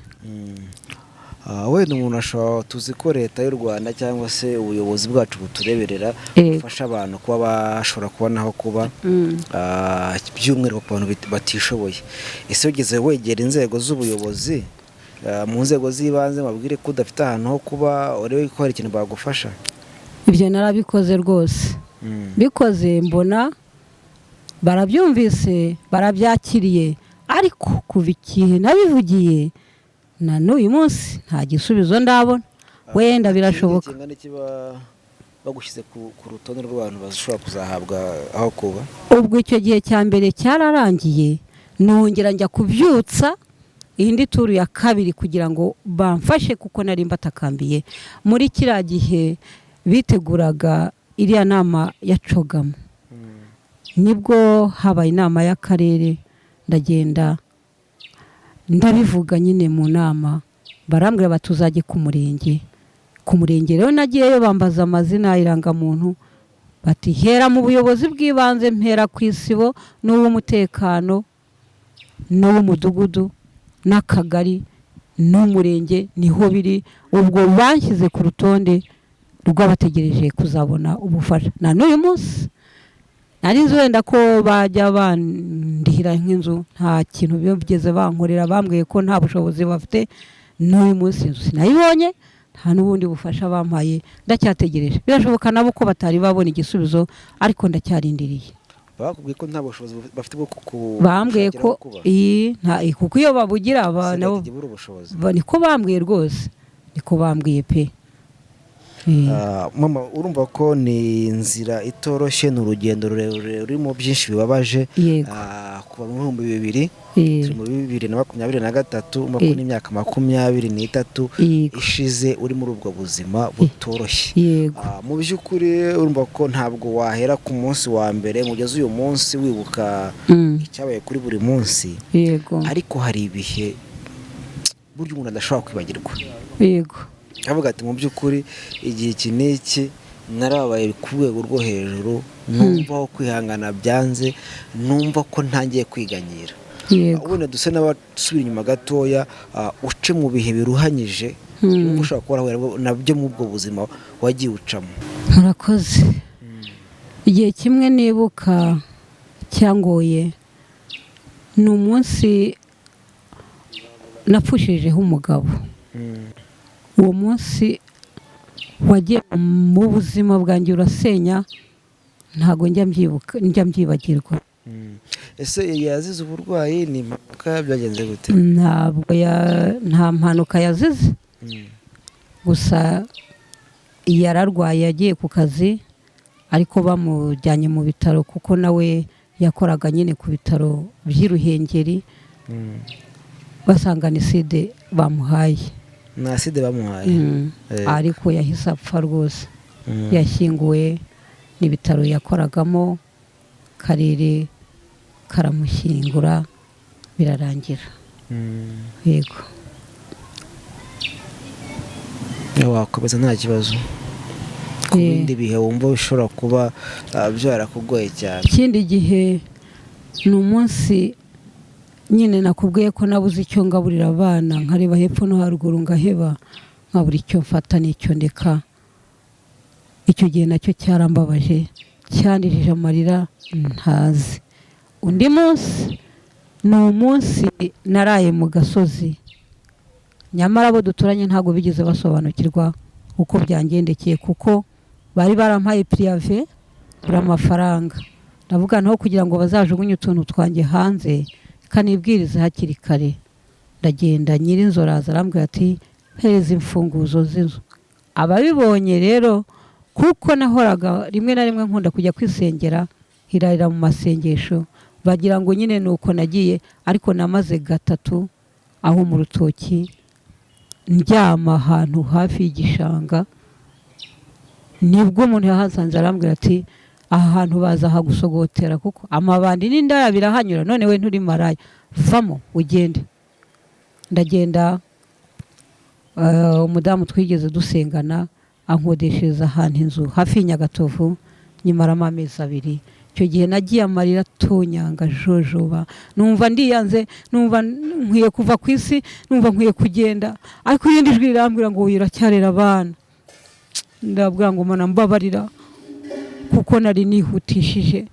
Wenda umuntu ashobora, tuzi ko leta y'u Rwanda cyangwa se ubuyobozi bwacu butureberera bufasha abantu kuba bashobora kubona aho kuba, by'umwihariko ku bantu batishoboye. Ese ugeze wegera inzego z'ubuyobozi, mu nzego z'ibanze mabwire ko udafite ahantu ho kuba, urebe ko hari ikintu bagufasha? Ibyo narabikoze rwose, bikoze mbona barabyumvise, barabyakiriye, ariko kuva igihe nabivugiye na n'uyu munsi nta gisubizo ndabona. Wenda birashoboka. Bagushyize ku rutonde rw'abantu bashobora kuzahabwa aho kuba? Ubwo icyo gihe cya mbere cyararangiye, nongera njya kubyutsa indi turu ya kabiri kugira ngo bamfashe, kuko nari mbatakambiye. Muri kiriya gihe biteguraga iriya nama ya CHOGM, nibwo habaye inama y'akarere, ndagenda ndabivuga nyine mu nama, barambwira batuzajye ku murenge. Ku murenge rero nagiyeyo, bambaza amazina, irangamuntu, bati hera mu buyobozi bw'ibanze, mpera ku isibo n'uw'umutekano n'uw'umudugudu n'akagari n'umurenge, niho biri. Ubwo banshyize ku rutonde rw'abategereje kuzabona ubufasha. Na n'uyu munsi nari nzi wenda ko bajya bandihira nk'inzu, nta kintu bigeze bankorera, bambwiye ko nta bushobozi bafite. N'uyu munsi inzu sinayibonye, nta n'ubundi bufasha bampaye, ndacyategereje. Birashoboka nabo ko batari babona igisubizo, ariko ndacyarindiriye. Bakubwiye ko nta bushobozi bafite bwo bambwiye ko kuko iyo babugira nabo niko bambwiye rwose, niko bambwiye pe. Mama, urumva ko ni inzira itoroshye, ni urugendo rurerure rurimo byinshi bibabaje. Kuva mu 2000 turi mu 2023, urumva ko n'imyaka 23 ishize uri muri ubwo buzima butoroshye. Mu by'ukuri urumva ko ntabwo wahera ku munsi wa mbere mugeze uyu munsi wibuka icyabaye kuri buri munsi, ariko hari ibihe buryo umuntu adashobora kwibagirwa. Avuga ati mu by'ukuri igihe iki n'iki narabaye ku rwego rwo hejuru, numva aho kwihangana byanze, numva ko ntangiye kwiganyira. Ubona duse n'abasubira inyuma gatoya, uce mu bihe biruhanyije, ushobora kuba nabyo mu bwo buzima wagiye ucamo. Murakoze. Igihe kimwe nibuka cyangoye, ni umunsi napfushijeho umugabo. Uwo munsi wagiye mu buzima bwanjye urasenya, ntago njya mbyibagirwa. Ese yazize uburwayi ni impanuka byagenze gute? Nta mpanuka yazize, gusa yararwaye yagiye ku kazi ariko bamujyanye mu bitaro kuko nawe yakoraga nyine ku bitaro by'Iruhengeri, basanga ni side bamuhaye. Na side bamuhaye? Ariko yahise apfa rwose. Yashyinguwe n'ibitaro yakoragamo, karere karamushyingura birarangira. Yego. Wakomeza nta kibazo? Ku bindi bihe wumva bishobora kuba byarakugoye cyane? Ikindi gihe ni umunsi nyine nakubwiye ko nabuze icyo ngaburira abana, nkareba hepfo no haruguru ngaheba, nkabura icyo mfata n'icyo ndeka. Icyo gihe nacyo cyarambabaje, cyandirije amarira ntazi. Undi munsi ni umunsi naraye mu gasozi, nyamara abo duturanye ntabwo bigeze basobanukirwa uko byangendekeye, kuko bari barampaye prive amafaranga. Ndavuga naho kugira ngo bazajugunye utuntu twanjye hanze, kanibwiriza hakiri kare. Ndagenda, nyirinzu araza arambwira ati hereza imfunguzo z'inzu. Ababibonye rero, kuko nahoraga rimwe na rimwe nkunda kujya kwisengera, hirarira mu masengesho, bagira ngo nyine nuko nagiye, ariko namaze gatatu aho mu rutoki ndyama ahantu hafi y'igishanga. Nibwo umuntu yahasanze arambwira ati aha hantu baza hagusogotera kuko amabandi n'indaya birahanyura, none we nturi maraya, vamo ugende. Ndagenda, umudamu twigeze dusengana ankodeshereza ahantu inzu hafi y'Inyagatovu, nyimaramo amezi 2. Icyo gihe nagiye amarira tonyanga jojoba, numva ndiyanze, numva nkwiye kuva ku isi, numva nkwiye kugenda, ariko irindi jwi rirambwira ngo iracyarera abana. Ndabwira ngo Mana mbabarira kuko nari nihutishije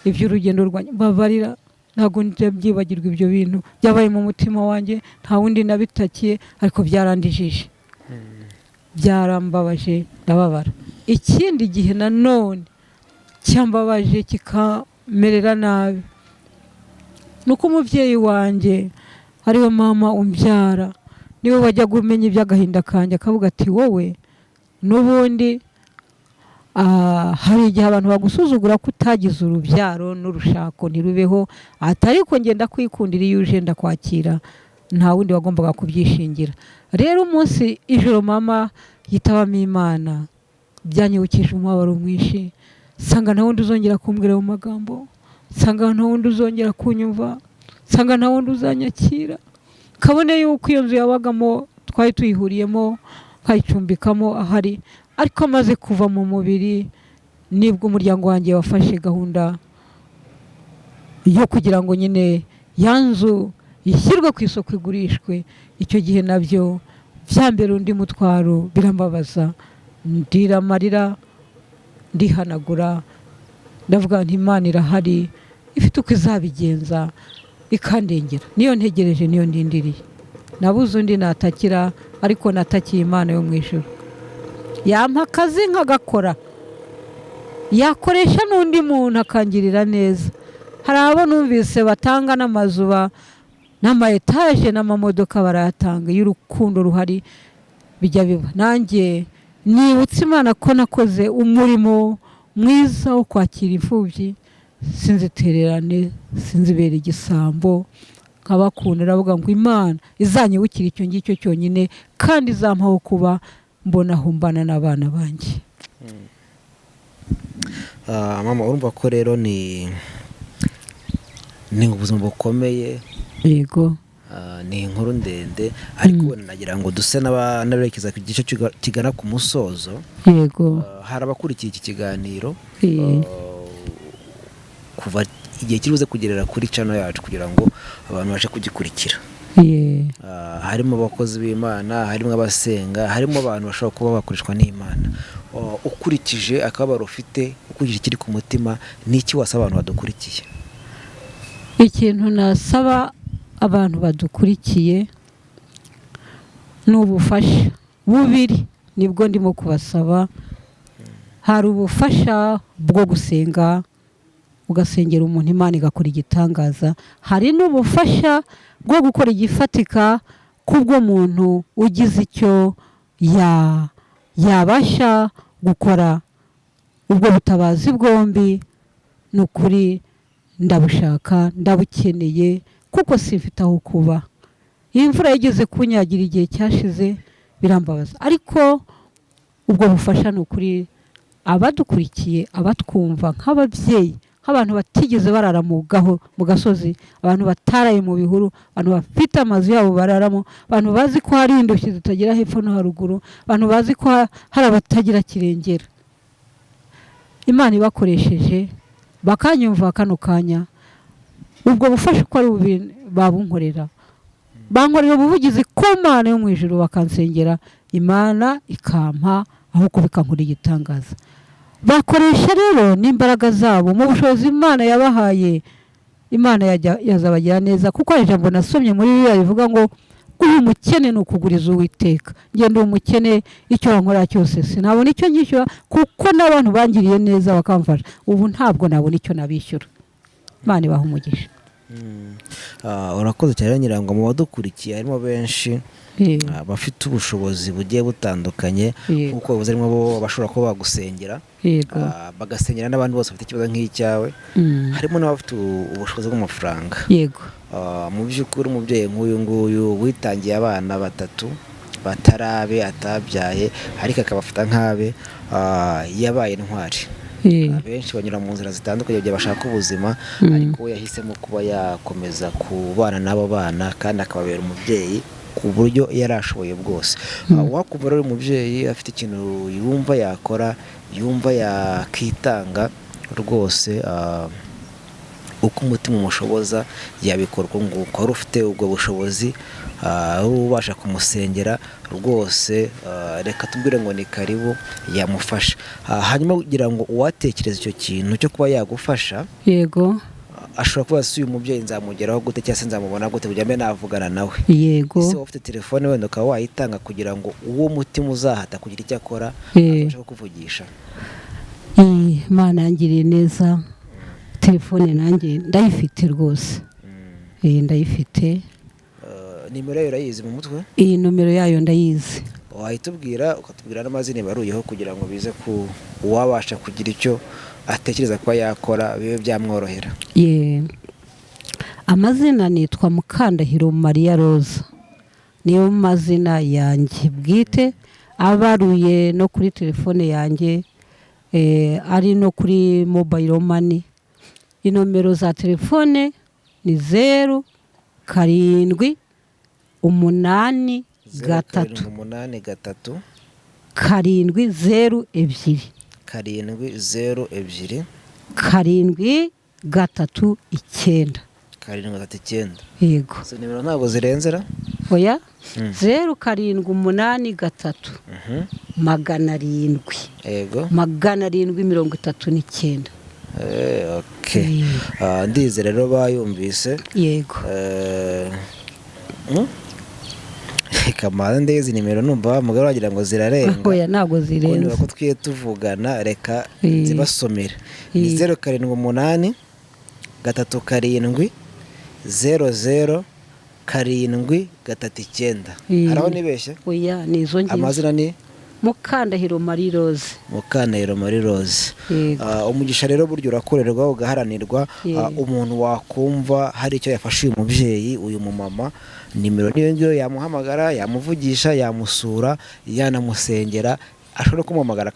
iby'urugendo rwanjye, mbabarira, ntago ndabyibagirwa ibyo bintu byabaye mu mutima wanjye, nta wundi nabitakiye, ariko byarandijije, byarambabaje, ndababara. Ikindi gihe nanone cyambabaje kikamerera nabi, nuko umubyeyi wanjye ariwe mama umbyara, niwe wajya gumenya iby'agahinda kanjye, akavuga ati wowe n'ubundi hari igihe abantu bagusuzugura ko utagize urubyaro n'urushako ntirubeho, ariko ngenda kwikundira iyo uje ndakwakira, nta wundi wagombaga kubyishingira. Rero umunsi ijoro mama yitabamo Imana, byanyibukije umubabaro mwinshi, sanga nta wundi uzongera kumbwira mu magambo, sanga nta wundi uzongera kunyumva, sanga nta wundi uzanyakira. Kabone yuko iyo nzu yabagamo twari tuyihuriyemo nkayicumbikamo ahari, ariko amaze kuva mu mubiri nibwo umuryango wanjye wafashe gahunda yo kugira ngo nyine yanzu ishyirwe ku isoko igurishwe. Icyo gihe nabyo byambere undi mutwaro, birambabaza, ndira amarira, ndihanagura, ndavuga nti Imana irahari, ifite uko izabigenza ikandengera. Niyo ntegereje, niyo ndindiriye. Nabuze undi natakira, ariko natakiye Imana yo mu ijuru. Yampa akazi nkagakora, yakoresha n'undi muntu akangirira neza. Hari abo numvise batanga n'amazu n'ama etaje n'amamodoka barayatanga, iyo urukundo ruhari bijya biba. Nanjye nibutse Imana ko nakoze umurimo mwiza wo kwakira imfubyi, sinzitererane, sinzibera igisambo, nkabakundira, avuga ngo Imana izanyibukira icyo ngicyo cyonyine, kandi izampaho kuba mbona humbana n'abana banjye. Mama, urumva ko rero ni ubuzima bukomeye. Yego. Ni inkuru ndende, ariko nagira ngo duse n'aberekeza ku gice kigana ku musozo. Yego. Hari abakurikiye iki kiganiro kuva igihe kiruze kugerera kuri channel yacu kugira ngo abantu baje kugikurikira. Harimo abakozi b'Imana, harimo abasenga, harimo abantu bashobora kuba bakoreshwa n'Imana. Ukurikije akabaro ufite, ukurikije kiri ku mutima, n'iki wasaba abantu badukurikiye? Ikintu nasaba abantu badukurikiye ni ubufasha bubiri nibwo ndimo kubasaba. Hari ubufasha bwo gusenga, ugasengera umuntu Imana igakora igitangaza. Hari n'ubufasha bwo gukora igifatika kubwo muntu ugize icyo yabasha gukora. Ubwo butabazi bwombi ni ukuri ndabushaka, ndabukeneye, kuko simfite aho kuba. Iyi mvura yigeze kunyagira igihe cyashize birambabaza, ariko ubwo bufasha ni ukuri abadukurikiye, abatwumva nk'ababyeyi, nk'abantu batigeze barara mu gasozi, abantu bataraye mu bihuru, abantu bafite amazu yabo bararamo, abantu bazi ko hari indushyi zitagira hepfo no haruguru, abantu bazi ko hari abatagira kirengera. Imana ibakoresheje bakanyumva kano kanya, ubwo bufasha uko ari bubiri babunkorera. Bankorera ubuvugizi ku Mana yo mu ijuru, bakansengera, Imana ikampa aho bikankorera igitangaza. Bakoresha rero n'imbaraga zabo mu bushobozi Imana yabahaye. Imana yazabagira neza, kuko ari ijambo nasomye muri Bibiliya rivuga ngo uyu mukene ni ukuguriza Uwiteka. Ngende umukene, icyo wankora cyose sinabona icyo nyishyura, kuko n'abantu bangiriye neza bakamfasha. Ubu ntabwo nabona icyo nabishyura. Imana ibaha umugisha. Urakoze cyane Nyirango. Mu badukurikiye harimo benshi bafite ubushobozi bugiye butandukanye, kuko bavuze harimo bo bashobora kuba bagusengera, bagasengera n'abandi bose bafite ikibazo nk'icyawe. Harimo n'abafite ubushobozi bw'amafaranga. Mu by'ukuri umubyeyi nk'uyu nguyu witangiye abana 3 batarabe, atabyaye, ariko akabafata nk'abe, yabaye intwari. Benshi banyura mu nzira zitandukanye igihe bashaka ubuzima, ariko we yahisemo kuba yakomeza kubana n'abo bana, kandi akababera umubyeyi ku buryo yarashoboye bwose. Wakumva rero umubyeyi afite ikintu yumva yakora, yumva yakitanga rwose, uko umutima umushoboza yabikora. Ngo wari ufite ubwo bushobozi, ubasha kumusengera rwose, reka tubwire ngo ni karibu, yamufasha. Hanyuma kugira ngo uwatekereza icyo kintu cyo kuba yagufasha, ashobora kuba uyu mubyeyi nzamugeraho gute, cyangwa se nzamubona gute kugira ngo navugana nawe. Ese ufite telefone wenda ukaba wayitanga kugira ngo uwo mutima uzahata kugira icyo akora abashe kukuvugisha. Imana yangiriye neza, telefone nanjye ndayifite rwose. Ndayifite. Nimero yayo urayizi mu mutwe? Iyi nomero yayo ndayizi. Wahitubwira ukatubwira n'amazina baruyeho kugira ngo bize ku uwabasha kugira icyo atekereza kuba yakora bibe byamworohera. Amazina nitwa Mukandahiro Maria Rose, niyo mazina yanjye bwite, abaruye no kuri telefone yanjye, ari no kuri mobile money. Inomero za telefone ni 0 7 8 3 7 0 2 7 3 9. Yego. So nimero ntabwo zirenzera? Oya. 0 7 8 3 700. Yego. 739. Okay. Ndize rero bayumvise. Yego. Kamara ndezi nimero numva mugabo wagira ngo zirarenga. Oya ntabwo zirenze. Ko twiye tuvugana reka zibasomera. Ni 0 7 8 3 7 0 7 3 Haraho nibeshye? Oya nizo ngiye. Amazina ni Mukandahiro Marie Rose. Mukandahiro Marie Rose. Umugisha rero buryo urakorerwa ugaharanirwa. Umuntu wakumva hari icyo yafashe uyu mubyeyi, uyu mumama, nimero niyo yamuhamagara, yamuvugisha, yamusura, yanamusengera, ashobora kumuhamagara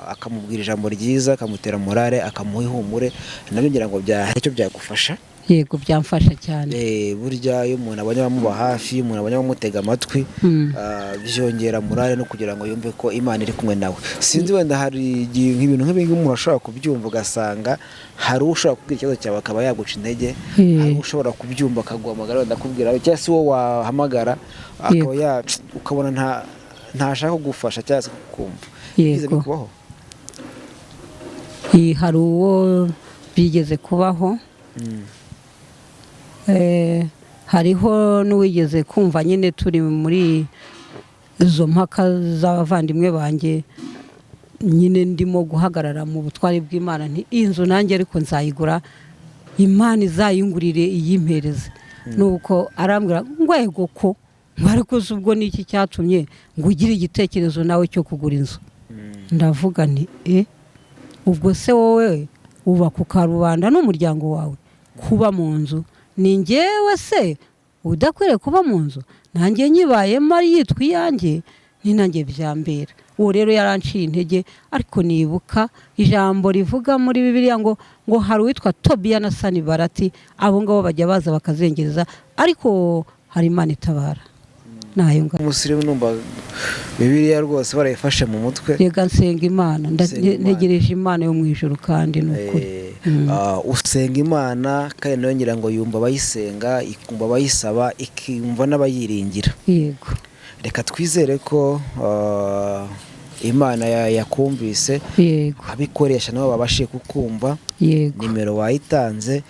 akamubwira ijambo ryiza, akamutera morale, akamuha ihumure, nabingira ngo hari icyo byagufasha. Yego byamfasha cyane. Burya iyo umuntu abanye bamuba hafi, umuntu abanye bamutega amatwi, byongera morale no kugira ngo yumve ko Imana iri kumwe nawe. Sinzi wenda hari nk'ibintu nk'ibingi umuntu ashobora kubyumva ugasanga hari ushobora kubwira ikibazo cyawe akaba yaguca intege, hari ushobora kubyumva akaguhamagara wenda akubwira cyangwa se wowe wahamagara akaba ukabona ntashaka kugufasha cyangwa se kukumva. Yego. Hari uwo bigeze kubaho. Hariho n'uwigeze kumva nyine turi muri izo mpaka z'abavandimwe banjye nyine ndimo guhagarara mu butware bw'Imana nti iyi nzu nanjye ariko nzayigura, Imana izayingurire iyimpereze. Nuko arambwira ngo yego ko ariko ubwo niki cyatumye ngo ugire igitekerezo nawe cyo kugura inzu. Ndavuga nti ubwo se wowe uba ku karubanda n'umuryango wawe kuba mu nzu, ni njyewe se udakwiriye kuba mu nzu? Nanjye nyibayemo ari yitwa iyanjye, ni nanjye byambera. Uwo rero yaranciye intege, ariko nibuka ijambo rivuga muri Bibiliya ngo hari uwitwa Tobiya na Sanibarati, abo ngabo bajya baza bakazengereza, ariko hari Imana itabara. Nayo ngabo umusirimu numva Bibiliya rwose barayifashe mu mutwe. Rega nsenga Imana, ntegereje Imana yo mu ijuru kandi nukuri. Usenga Imana kandi nayo ngira ngo yumva abayisenga, ikumva abayisaba, ikimva n'abayiringira. Yego. Reka twizere ko Imana yakumvise, yego, abikoresha nabo babashe kukumva. Yego. Nimero wayitanze,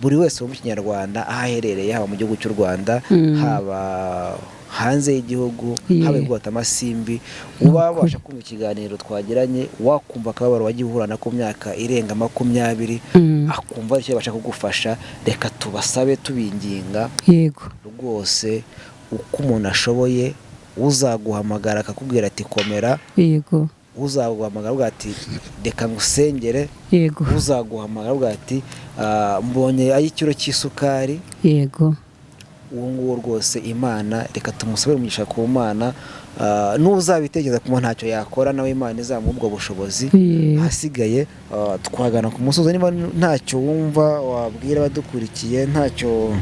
buri wese wo mu Kinyarwanda aho aherereye, haba mu gihugu cy'u Rwanda, haba hanze y'igihugu, haba igota amasimbi, uba wabasha kumva ikiganiro twagiranye, wakumva akababaro wagiye uhura na ku myaka irenga 20, akumva icyo babasha kugufasha. Reka tubasabe tubinginga, yego, rwose uko umuntu ashoboye, uzaguhamagara akakubwira ati komera, yego, uzaguhamagara uvuga ati reka ngusengere, yego, uzaguhamagara uvuga ati mbonye ay'ikiro cy'isukari, yego, uwo nguwo rwose Imana reka tumusabire umugisha ku Mana. N'uzabitekereza kuma ntacyo yakora, nawe Imana izamuha ubwo bushobozi. Hasigaye twagana ku musozo. Niba ntacyo wumva wabwira abadukurikiye, ntacyo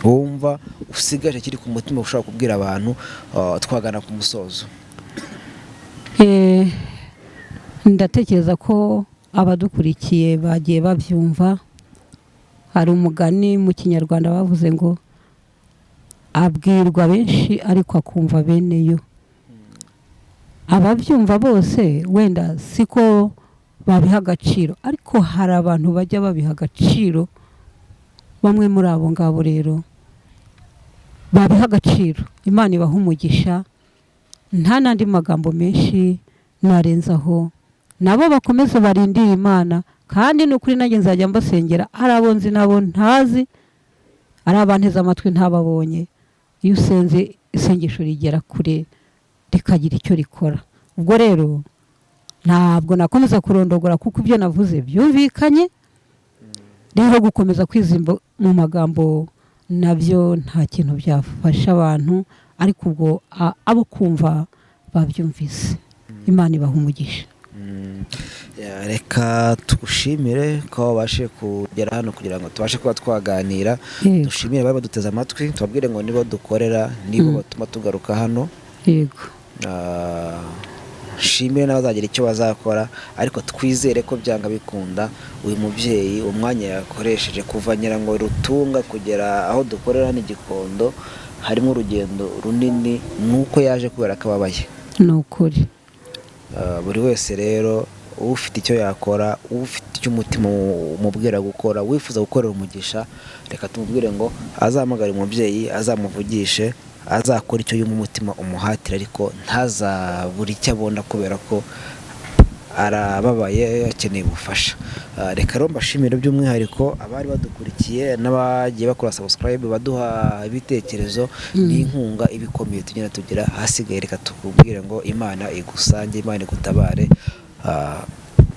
wumva usigaje kiri ku mutima ushaka kubwira abantu, twagana ku musozo. Ndatekereza ko abadukurikiye bagiye babyumva. Hari umugani mu Kinyarwanda bavuze ngo abwirwa benshi ariko akumva bene yo. Ababyumva bose wenda siko babiha agaciro, ariko hari abantu bajya babiha agaciro. Bamwe muri abo ngabo rero babiha agaciro. Imana ibaha umugisha, nta nandi magambo menshi narenzaho. Nabo bakomeze barindira Imana, kandi n'ukuri nanjye nzajya mbasengera. Hari abo nzi nabo ntazi, ari abanteze amatwi ntababonye. Iyo usenze isengesho rigera kure, rikagira icyo rikora. Ubwo rero ntabwo nakomeza kurondogora, kuko ibyo navuze byumvikanye. Rero gukomeza kwizimba mu magambo nabyo nta kintu byafasha abantu, ariko ubwo abo kumva babyumvise. Imana ibaha umugisha. Reka tugushimire ko wabashe kugera hano kugira ngo tubashe kuba twaganira. Dushimire baba baduteze amatwi, tubabwire ngo nibo dukorera, nibo batuma tugaruka hano. Yego. Shimire n'abazagira icyo bazakora, ariko twizere ko byanga bikunda uyu mubyeyi umwanya yakoresheje kuva Nyirango Rutunga kugera aho dukorera n'Igikondo, harimo urugendo runini, nuko yaje kubera akababaye. Nukuri. Buri wese rero ufite icyo yakora, ufite icyo umutima umubwira gukora, wifuza gukorera umugisha, reka tumubwire ngo azahamagare umubyeyi, azamuvugishe, azakora icyo yumva umutima umuhatira, ariko ntazabura icyo abona kubera ko arababaye akeneye ubufasha. Reka rero mbashimire by'umwihariko abari badukurikiye n'abagiye bakora subscribe, baduha ibitekerezo n'inkunga ibikomeye tugenda tugira. Hasigaye reka tukubwire ngo Imana igusange, Imana igutabare.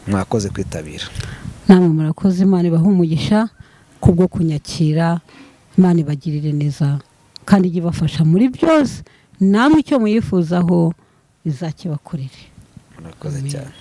Mwakoze kwitabira. Namwe murakoze. Imana ibaha umugisha kubwo kunyakira. Imana ibagirire neza kandi ijye ibafasha muri byose. Namwe icyo muyifuzaho izakibakorere. Murakoze cyane.